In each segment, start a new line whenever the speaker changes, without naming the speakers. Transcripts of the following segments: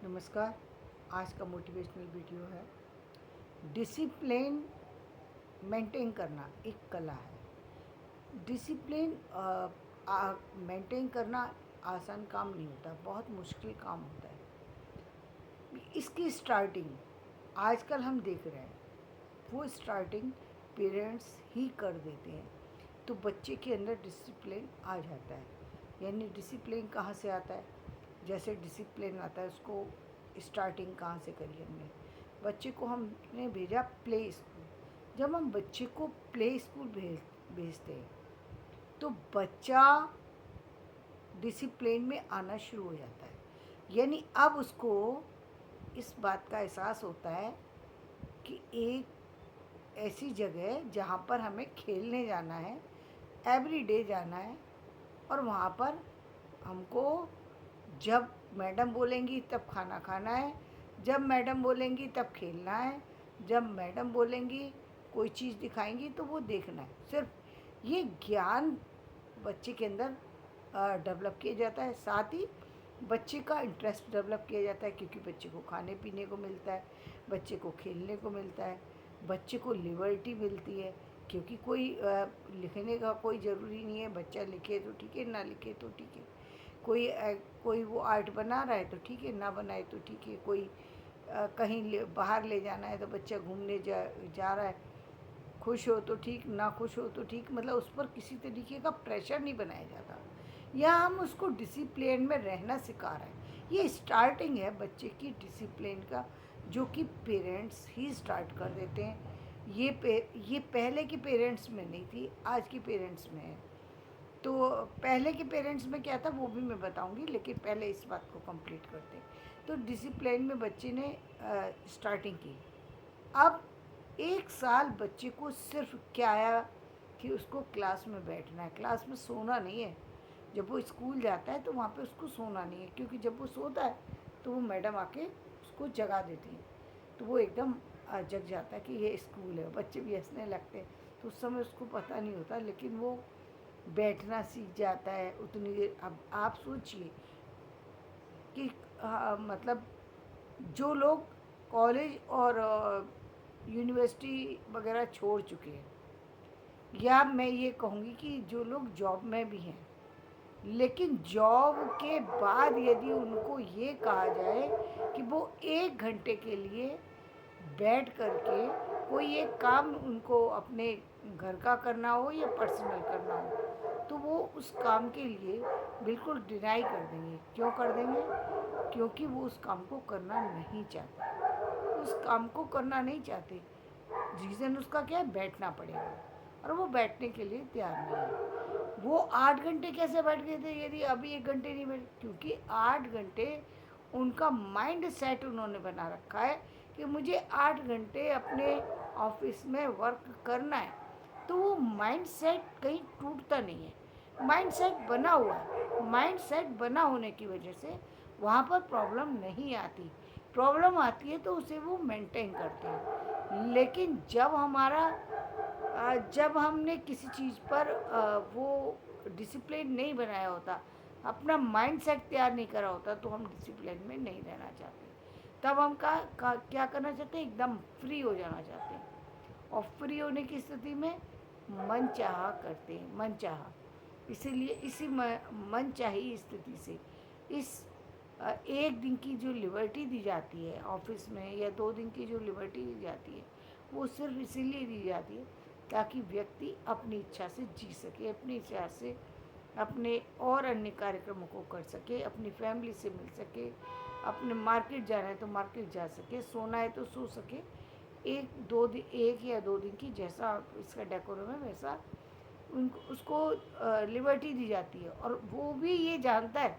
नमस्कार। आज का मोटिवेशनल वीडियो है। डिसिप्लिन मेंटेन करना एक कला है। डिसिप्लिन मेंटेन करना आसान काम नहीं होता, बहुत मुश्किल काम होता है। इसकी स्टार्टिंग आजकल हम देख रहे हैं, वो स्टार्टिंग पेरेंट्स ही कर देते हैं, तो बच्चे के अंदर डिसिप्लिन आ जाता है। यानी डिसिप्लिन कहाँ से आता है? जैसे डिसिप्लिन आता है, उसको स्टार्टिंग कहाँ से करी हमने? बच्चे को हमने भेजा प्ले स्कूल। जब हम बच्चे को प्ले स्कूल भेजते हैं तो बच्चा डिसिप्लिन में आना शुरू हो जाता है। यानी अब उसको इस बात का एहसास होता है कि एक ऐसी जगह जहाँ पर हमें खेलने जाना है, एवरीडे जाना है, और वहाँ पर हमको जब मैडम बोलेंगी तब खाना खाना है, जब मैडम बोलेंगी तब खेलना है, जब मैडम बोलेंगी कोई चीज़ दिखाएंगी तो वो देखना है। सिर्फ ये ज्ञान बच्चे के अंदर डेवलप किया जाता है। साथ ही बच्चे का इंटरेस्ट डेवलप किया जाता है, क्योंकि बच्चे को खाने पीने को मिलता है, बच्चे को खेलने को मिलता है, बच्चे को लिबर्टी मिलती है। क्योंकि कोई लिखने का कोई ज़रूरी नहीं है, बच्चा लिखे तो ठीक है, ना लिखे तो ठीक है। कोई वो आर्ट बना रहा है तो ठीक है, ना बनाए तो ठीक है। कोई कहीं बाहर ले जाना है तो बच्चा घूमने जा रहा है, खुश हो तो ठीक, ना खुश हो तो ठीक, मतलब उस पर किसी तरीके का प्रेशर नहीं बनाया जाता। या हम उसको डिसिप्लिन में रहना सिखा रहे हैं। ये स्टार्टिंग है बच्चे की डिसिप्लिन का, जो कि पेरेंट्स ही स्टार्ट कर देते हैं। ये पहले के पेरेंट्स में नहीं थी, आज के पेरेंट्स में है। तो पहले के पेरेंट्स में क्या था वो भी मैं बताऊंगी, लेकिन पहले इस बात को कंप्लीट करते हैं। तो डिसिप्लिन में बच्चे ने स्टार्टिंग की। अब एक साल बच्चे को सिर्फ क्या आया कि उसको क्लास में बैठना है, क्लास में सोना नहीं है। जब वो स्कूल जाता है तो वहाँ पे उसको सोना नहीं है, क्योंकि जब वो सोता है तो वो मैडम आके उसको जगा देती है, तो वो एकदम जग जाता है कि ये स्कूल है। बच्चे भी हंसने लगते हैं, तो उस समय उसको पता नहीं होता, लेकिन वो बैठना सीख जाता है उतनी देर। अब आप सोचिए कि मतलब जो लोग कॉलेज और यूनिवर्सिटी वगैरह छोड़ चुके हैं, या मैं ये कहूँगी कि जो लोग जॉब में भी हैं, लेकिन जॉब के बाद यदि उनको ये कहा जाए कि वो 1 घंटे के लिए बैठ करके कोई एक काम उनको अपने घर का करना हो या पर्सनल करना हो, तो वो उस काम के लिए बिल्कुल डिनाई कर देंगे। क्यों कर देंगे? क्योंकि वो उस काम को करना नहीं चाहते। उस काम को करना नहीं चाहते, रीज़न उसका क्या है? बैठना पड़ेगा, और वो बैठने के लिए तैयार नहीं है। वो 8 घंटे कैसे बैठ गए थे यदि अभी 1 घंटे नहीं बैठ? क्योंकि 8 घंटे उनका माइंड सेट उन्होंने बना रखा है कि मुझे 8 घंटे अपने ऑफिस में वर्क करना है। तो वो माइंड सेट कहीं टूटता नहीं है, माइंड सेट बना हुआ है। माइंड सेट बना होने की वजह से वहाँ पर प्रॉब्लम नहीं आती। प्रॉब्लम आती है तो उसे वो मेंटेन करते हैं। लेकिन जब हमने किसी चीज़ पर वो डिसिप्लिन नहीं बनाया होता, अपना माइंड सेट तैयार नहीं करा होता, तो हम डिसिप्लिन में नहीं रहना चाहते। तब हम क्या करना चाहते हैं? एकदम फ्री हो जाना चाहते हैं। और फ्री होने की स्थिति में मन चाहा करते हैं, मन चाहा। इसीलिए इसी मन चाही स्थिति से इस 1 दिन की जो लिबर्टी दी जाती है ऑफिस में, या 2 दिन की जो लिबर्टी दी जाती है, वो सिर्फ इसीलिए दी जाती है ताकि व्यक्ति अपनी इच्छा से जी सके, अपनी इच्छा से अपने और अन्य कार्यक्रमों को कर सके, अपनी फैमिली से मिल सके, अपने मार्केट जाना है तो मार्केट जा सके, सोना है तो सो सके। 1 या 2 दिन की जैसा इसका डेकोरम है वैसा उनको उसको लिबर्टी दी जाती है। और वो भी ये जानता है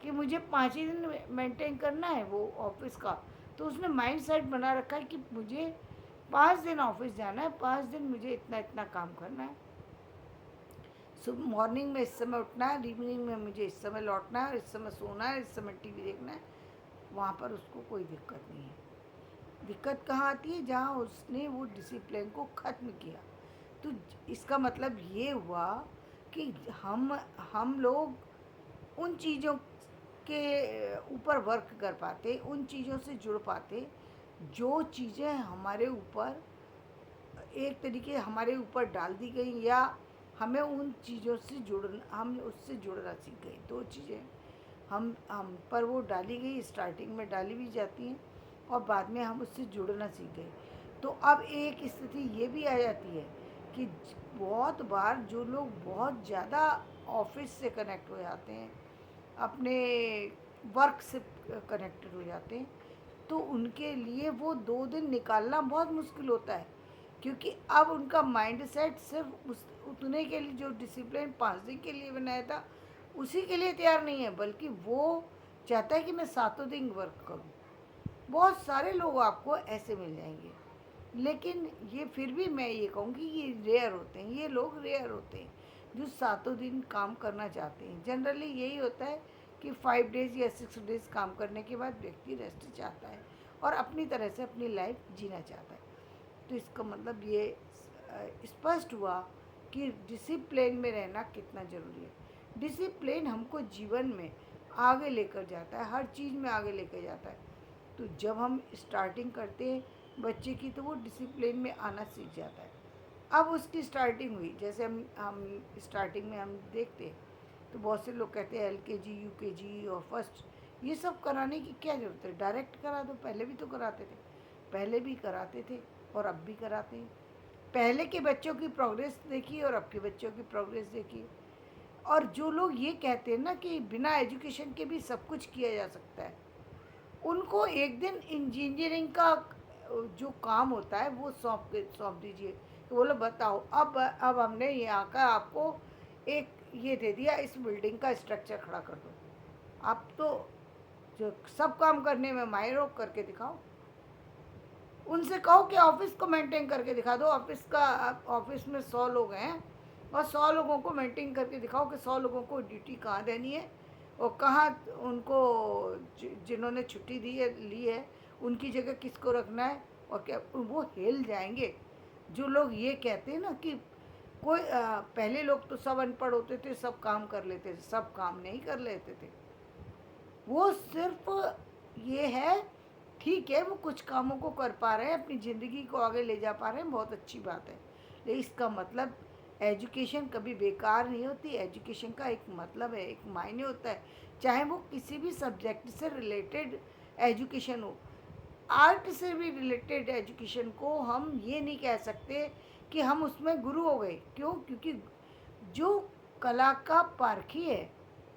कि मुझे 5 ही दिन मेंटेन करना है वो ऑफिस का, तो उसने माइंड सेट बना रखा है कि मुझे 5 दिन ऑफिस जाना है, 5 दिन मुझे इतना इतना काम करना है। सुबह मॉर्निंग में इस समय उठना है, इवनिंग में मुझे इस समय लौटना है, इस समय सोना है, इस समय टीवी देखना है। वहाँ पर उसको कोई दिक्कत नहीं है। दिक्कत कहाँ आती है? जहाँ उसने वो डिसिप्लिन को ख़त्म किया। तो इसका मतलब ये हुआ कि हम लोग उन चीज़ों के ऊपर वर्क कर पाते, उन चीज़ों से जुड़ पाते जो चीज़ें हमारे ऊपर एक तरीके हमारे ऊपर डाल दी गई, या हमें उन चीज़ों से हम उससे जुड़ना सीख गए। दो चीज़ें हम पर वो डाली गई, स्टार्टिंग में डाली भी जाती हैं और बाद में हम उससे जुड़ना सीख गए। तो अब एक स्थिति ये भी आ जाती है कि बहुत बार जो लोग बहुत ज़्यादा ऑफिस से कनेक्ट हो जाते हैं, अपने वर्क से कनेक्टेड हो जाते हैं, तो उनके लिए वो 2 दिन निकालना बहुत मुश्किल होता है, क्योंकि अब उनका माइंड सेट सिर्फ उस उतने के लिए, जो डिसिप्लिन 5 दिन के लिए बनाया था उसी के लिए तैयार नहीं है, बल्कि वो चाहता है कि मैं 7 दिन वर्क करूं। बहुत सारे लोग आपको ऐसे मिल जाएंगे, लेकिन ये फिर भी मैं ये कहूँगी ये रेयर होते हैं, ये लोग रेयर होते हैं जो 7 दिन काम करना चाहते हैं। जनरली यही होता है कि 5 डेज़ या 6 डेज़ काम करने के बाद व्यक्ति रेस्ट चाहता है और अपनी तरह से अपनी लाइफ जीना चाहता है। तो इसका मतलब ये स्पष्ट हुआ कि डिसिप्लिन में रहना कितना ज़रूरी है। डिसिप्लिन हमको जीवन में आगे लेकर जाता है, हर चीज़ में आगे लेकर जाता है। तो जब हम स्टार्टिंग करते हैं बच्चे की, तो वो डिसिप्लिन में आना सीख जाता है। अब उसकी स्टार्टिंग हुई, जैसे हम स्टार्टिंग में हम देखते हैं तो बहुत से लोग कहते हैं LKG UKG और फर्स्ट ये सब कराने की क्या ज़रूरत है, डायरेक्ट करा दो। पहले भी तो कराते थे, पहले भी कराते थे और अब भी कराते हैं। पहले के बच्चों की प्रोग्रेस देखिए और अब के बच्चों की प्रोग्रेस देखिए। और जो लोग ये कहते हैं ना कि बिना एजुकेशन के भी सब कुछ किया जा सकता है, उनको एक दिन इंजीनियरिंग का जो काम होता है वो सौंप दीजिए। तो बोलो बताओ, अब हमने यहाँ का आपको एक ये दे दिया, इस बिल्डिंग का स्ट्रक्चर खड़ा कर दो। आप तो जो सब काम करने में माहिर हो, करके दिखाओ। उनसे कहो कि ऑफिस को मेंटेन करके दिखा दो। ऑफिस में 100 लोग हैं और 100 लोगों को मेंटेन करके दिखाओ कि 100 लोगों को ड्यूटी कहाँ देनी है और कहाँ उनको जिन्होंने छुट्टी ली है उनकी जगह किसको रखना है। और क्या वो हिल जाएंगे। जो लोग ये कहते हैं ना कि पहले लोग तो सब अनपढ़ होते थे, सब काम कर लेते थे, सब काम नहीं कर लेते थे। वो सिर्फ ये है, ठीक है वो कुछ कामों को कर पा रहे हैं, अपनी ज़िंदगी को आगे ले जा पा रहे हैं, बहुत अच्छी बात है। लेकिन इसका मतलब एजुकेशन कभी बेकार नहीं होती। एजुकेशन का एक मतलब है, एक मायने होता है, चाहे वो किसी भी सब्जेक्ट से रिलेटेड एजुकेशन हो। आर्ट से भी रिलेटेड एजुकेशन को हम ये नहीं कह सकते कि हम उसमें गुरु हो गए। क्यों? क्योंकि जो कला का पारखी है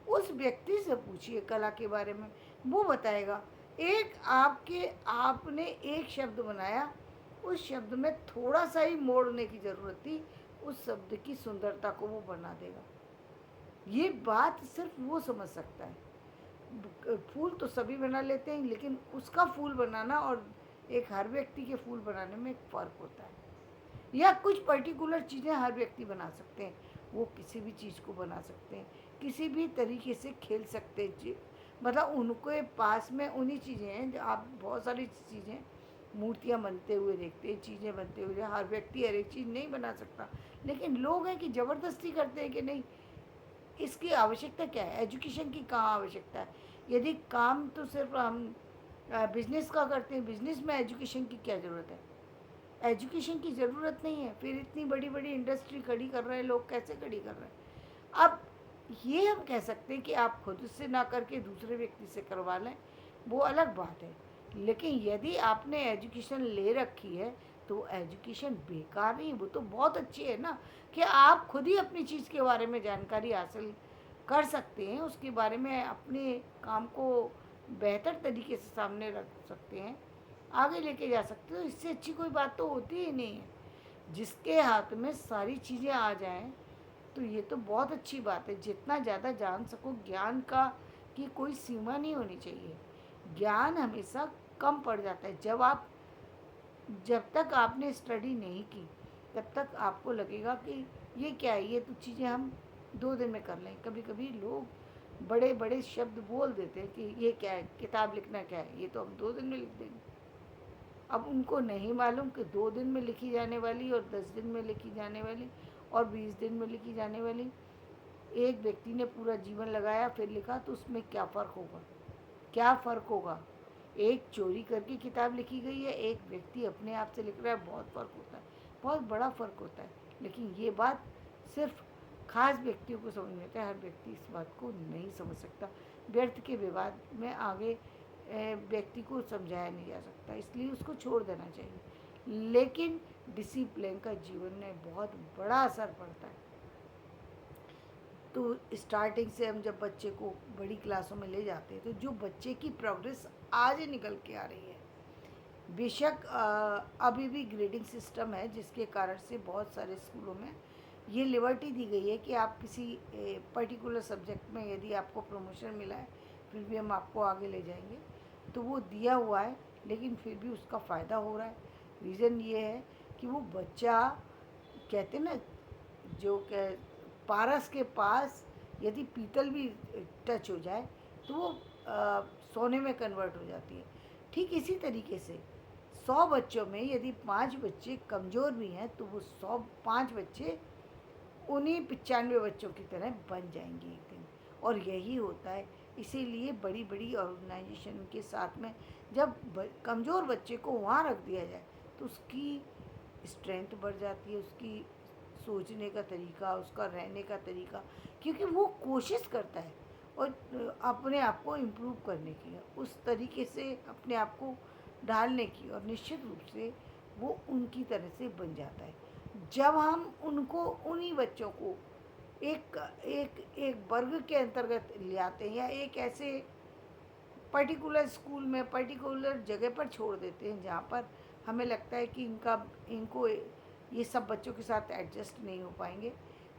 उस व्यक्ति से पूछिए कला के बारे में, वो बताएगा। आपने एक शब्द बनाया, उस शब्द में थोड़ा सा ही मोड़ने की ज़रूरत थी, उस शब्द की सुंदरता को वो बना देगा। ये बात सिर्फ वो समझ सकता है। फूल तो सभी बना लेते हैं, लेकिन उसका फूल बनाना और एक हर व्यक्ति के फूल बनाने में एक फ़र्क होता है। या कुछ पर्टिकुलर चीज़ें हर व्यक्ति बना सकते हैं, वो किसी भी चीज़ को बना सकते हैं, किसी भी तरीके से खेल सकते हैं। मतलब उनके पास में उन्हीं चीज़ें हैं जो आप बहुत सारी चीज़ें, मूर्तियाँ बनते हुए देखते हैं, चीज़ें बनते हुए। हर व्यक्ति हर एक चीज़ नहीं बना सकता, लेकिन लोग हैं कि ज़बरदस्ती करते हैं कि नहीं, इसकी आवश्यकता क्या है, एजुकेशन की कहाँ आवश्यकता है। यदि काम तो सिर्फ हम बिजनेस का करते हैं, बिजनेस में एजुकेशन की क्या ज़रूरत है। एजुकेशन की ज़रूरत नहीं है, फिर इतनी बड़ी बड़ी इंडस्ट्री खड़ी कर रहे हैं लोग, कैसे खड़ी कर रहे हैं। अब ये हम कह सकते हैं कि आप खुद से ना करके दूसरे व्यक्ति से करवा लें, वो अलग बात है। लेकिन यदि आपने एजुकेशन ले रखी है तो एजुकेशन बेकार नहीं, वो तो बहुत अच्छी है ना, कि आप खुद ही अपनी चीज़ के बारे में जानकारी हासिल कर सकते हैं, उसके बारे में अपने काम को बेहतर तरीके से सामने रख सकते हैं, आगे लेके जा सकते हो। इससे अच्छी कोई बात तो होती ही नहीं है। जिसके हाथ में सारी चीज़ें आ जाएं तो ये तो बहुत अच्छी बात है। जितना ज़्यादा जान सको, ज्ञान का की कोई सीमा नहीं होनी चाहिए। ज्ञान हमेशा कम पड़ जाता है। जब तक आपने स्टडी नहीं की तब तक आपको लगेगा कि ये क्या है, ये तो चीज़ें हम 2 दिन में कर लें। कभी कभी लोग बड़े बड़े शब्द बोल देते हैं कि ये क्या है, किताब लिखना क्या है, ये तो हम 2 दिन में लिख देंगे। अब उनको नहीं मालूम कि 2 दिन में लिखी जाने वाली और 10 दिन में लिखी जाने वाली और 20 दिन में लिखी जाने वाली एक व्यक्ति ने पूरा जीवन लगाया फिर लिखा, तो उसमें क्या फ़र्क होगा? क्या फ़र्क होगा? एक चोरी करके किताब लिखी गई है, एक व्यक्ति अपने आप से लिख रहा है, बहुत फ़र्क होता है, बहुत बड़ा फ़र्क होता है। लेकिन ये बात सिर्फ खास व्यक्तियों को समझ में आता है, हर व्यक्ति इस बात को नहीं समझ सकता। व्यर्थ के विवाद में आगे व्यक्ति को समझाया नहीं जा सकता, इसलिए उसको छोड़ देना चाहिए। लेकिन डिसिप्लिन का जीवन में बहुत बड़ा असर पड़ता है। तो स्टार्टिंग से हम जब बच्चे को बड़ी क्लासों में ले जाते हैं, तो जो बच्चे की प्रोग्रेस आज निकल के आ रही है, बेशक अभी भी ग्रेडिंग सिस्टम है, जिसके कारण से बहुत सारे स्कूलों में ये लिबर्टी दी गई है कि आप किसी पर्टिकुलर सब्जेक्ट में यदि आपको प्रमोशन मिला है, फिर भी हम आपको आगे ले जाएंगे, तो वो दिया हुआ है, लेकिन फिर भी उसका फ़ायदा हो रहा है। रीज़न ये है कि वो बच्चा, कहते ना, जो कह पारस के पास यदि पीतल भी टच हो जाए तो वो सोने में कन्वर्ट हो जाती है। ठीक इसी तरीके से 100 बच्चों में यदि 5 बच्चे कमज़ोर भी हैं, तो वो 105 बच्चे उन्हीं 95 बच्चों की तरह बन जाएंगे एक दिन। और यही होता है। इसीलिए बड़ी बड़ी ऑर्गेनाइजेशन के साथ में जब कमज़ोर बच्चे को वहाँ रख दिया जाए, तो उसकी स्ट्रेंथ बढ़ जाती है, उसकी सोचने का तरीका, उसका रहने का तरीका, क्योंकि वो कोशिश करता है और अपने आप को इम्प्रूव करने की, उस तरीके से अपने आप को ढालने की, और निश्चित रूप से वो उनकी तरह से बन जाता है। जब हम उनको, उन्हीं बच्चों को एक एक एक वर्ग के अंतर्गत ले आते हैं, या एक ऐसे पर्टिकुलर स्कूल में पर्टिकुलर जगह पर छोड़ देते हैं जहाँ पर हमें लगता है कि इनको ये सब बच्चों के साथ एडजस्ट नहीं हो पाएंगे,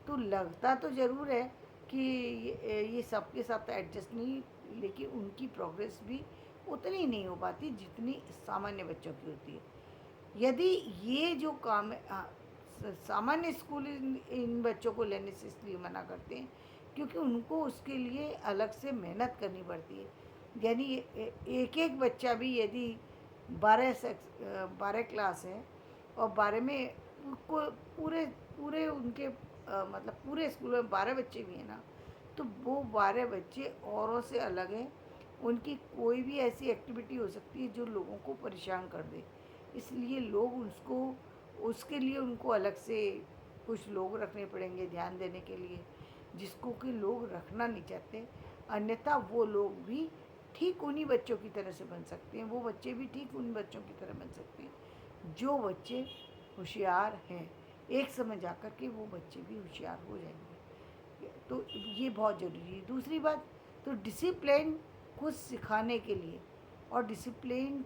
तो लगता तो ज़रूर है कि ये सब के साथ एडजस्ट नहीं, लेकिन उनकी प्रोग्रेस भी उतनी नहीं हो पाती जितनी सामान्य बच्चों की होती है। यदि ये जो काम है, सामान्य स्कूल इन बच्चों को लेने से इसलिए मना करते हैं क्योंकि उनको उसके लिए अलग से मेहनत करनी पड़ती है। यानी एक एक बच्चा भी यदि 12 क्लास है और 12 में को पूरे पूरे उनके मतलब पूरे स्कूल में 12 बच्चे भी हैं ना, तो वो 12 बच्चे औरों से अलग हैं। उनकी कोई भी ऐसी एक्टिविटी हो सकती है जो लोगों को परेशान कर दे, इसलिए लोग उसको, उसके लिए उनको अलग से कुछ लोग रखने पड़ेंगे ध्यान देने के लिए, जिसको कि लोग रखना नहीं चाहते। अन्यथा वो लोग भी ठीक उन्हीं बच्चों की तरह से बन सकते हैं, वो बच्चे भी ठीक उन बच्चों की तरह बन सकते हैं जो बच्चे होशियार हैं। एक समय जा कर के वो बच्चे भी होशियार हो जाएंगे। तो ये बहुत ज़रूरी है। दूसरी बात, तो डिसिप्लिन को सिखाने के लिए, और डिसिप्लिन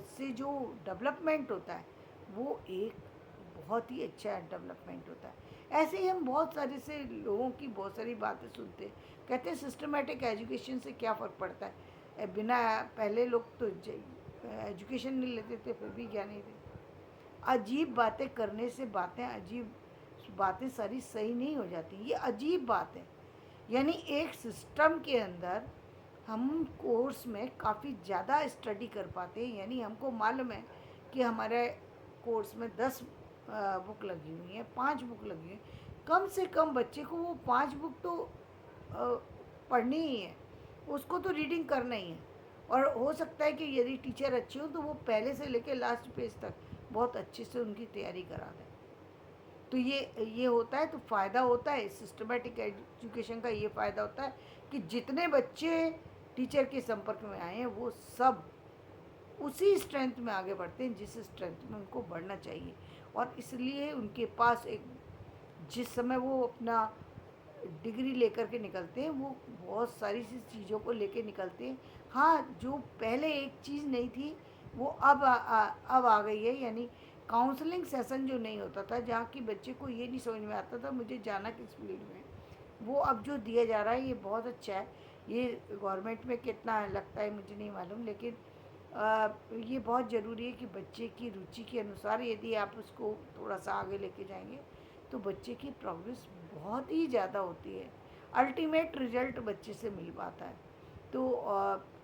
से जो डेवलपमेंट होता है, वो एक बहुत ही अच्छा डेवलपमेंट होता है। ऐसे ही हम बहुत सारे से लोगों की बहुत सारी बातें सुनते हैं, कहते हैं सिस्टमेटिक एजुकेशन से क्या फ़र्क पड़ता है। बिना, पहले लोग तो एजुकेशन नहीं लेते थे फिर भी ज्ञानी थे। अजीब बातें करने से बातें अजीब, बातें सारी सही नहीं हो जाती, ये अजीब बात है। यानी एक सिस्टम के अंदर हम कोर्स में काफ़ी ज़्यादा स्टडी कर पाते हैं, यानी हमको मालूम है कि हमारे कोर्स में 10 बुक लगी हुई हैं, 5 बुक लगी हुई हैं, कम से कम बच्चे को वो 5 बुक तो पढ़नी ही है, उसको तो रीडिंग करना ही है। और हो सकता है कि यदि टीचर अच्छे हो तो वो पहले से लेकर लास्ट पेज तक बहुत अच्छे से उनकी तैयारी करा दें। तो ये होता है, तो फ़ायदा होता है सिस्टमेटिक एजुकेशन का। ये फ़ायदा होता है कि जितने बच्चे टीचर के संपर्क में आए हैं वो सब उसी स्ट्रेंथ में आगे बढ़ते हैं जिस स्ट्रेंथ में उनको बढ़ना चाहिए। और इसलिए उनके पास एक, जिस समय वो अपना डिग्री लेकर के निकलते हैं, वो बहुत सारी सी चीज़ों को लेके निकलते हैं। हाँ, जो पहले एक चीज़ नहीं थी वो अब आ गई है, यानी काउंसलिंग सेशन जो नहीं होता था, जहाँ की बच्चे को ये नहीं समझ में आता था मुझे जाना किस फील्ड में, वो अब जो दिया जा रहा है ये बहुत अच्छा है। ये गवर्नमेंट में कितना लगता है मुझे नहीं मालूम, लेकिन ये बहुत ज़रूरी है कि बच्चे की रुचि के अनुसार यदि आप उसको थोड़ा सा आगे लेके जाएंगे तो बच्चे की प्रोग्रेस बहुत ही ज़्यादा होती है। अल्टीमेट रिजल्ट बच्चे से मिल पाता है। तो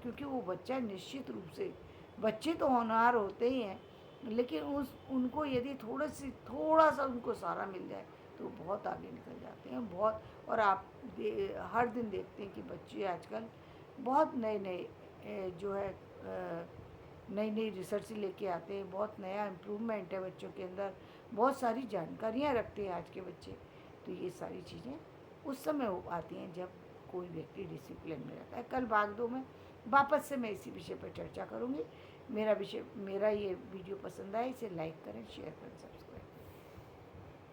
क्योंकि वो बच्चा निश्चित रूप से, बच्चे तो होनहार होते ही हैं, लेकिन उनको यदि थोड़ा सा उनको सहारा मिल जाए तो बहुत आगे निकल जाते हैं बहुत। और आप हर दिन देखते हैं कि बच्चे आजकल बहुत नए नए जो है नई नई रिसर्च लेके आते हैं, बहुत नया इम्प्रूवमेंट है बच्चों के अंदर, बहुत सारी जानकारियाँ रखते हैं आज के बच्चे। तो ये सारी चीज़ें उस समय हो पाती हैं जब कोई व्यक्ति डिसिप्लिन में रहता है। कल भाग-दौड़ में वापस से मैं इसी विषय पर चर्चा करूँगी। मेरा ये वीडियो पसंद आए इसे लाइक करें, शेयर करें, सब्सक्राइब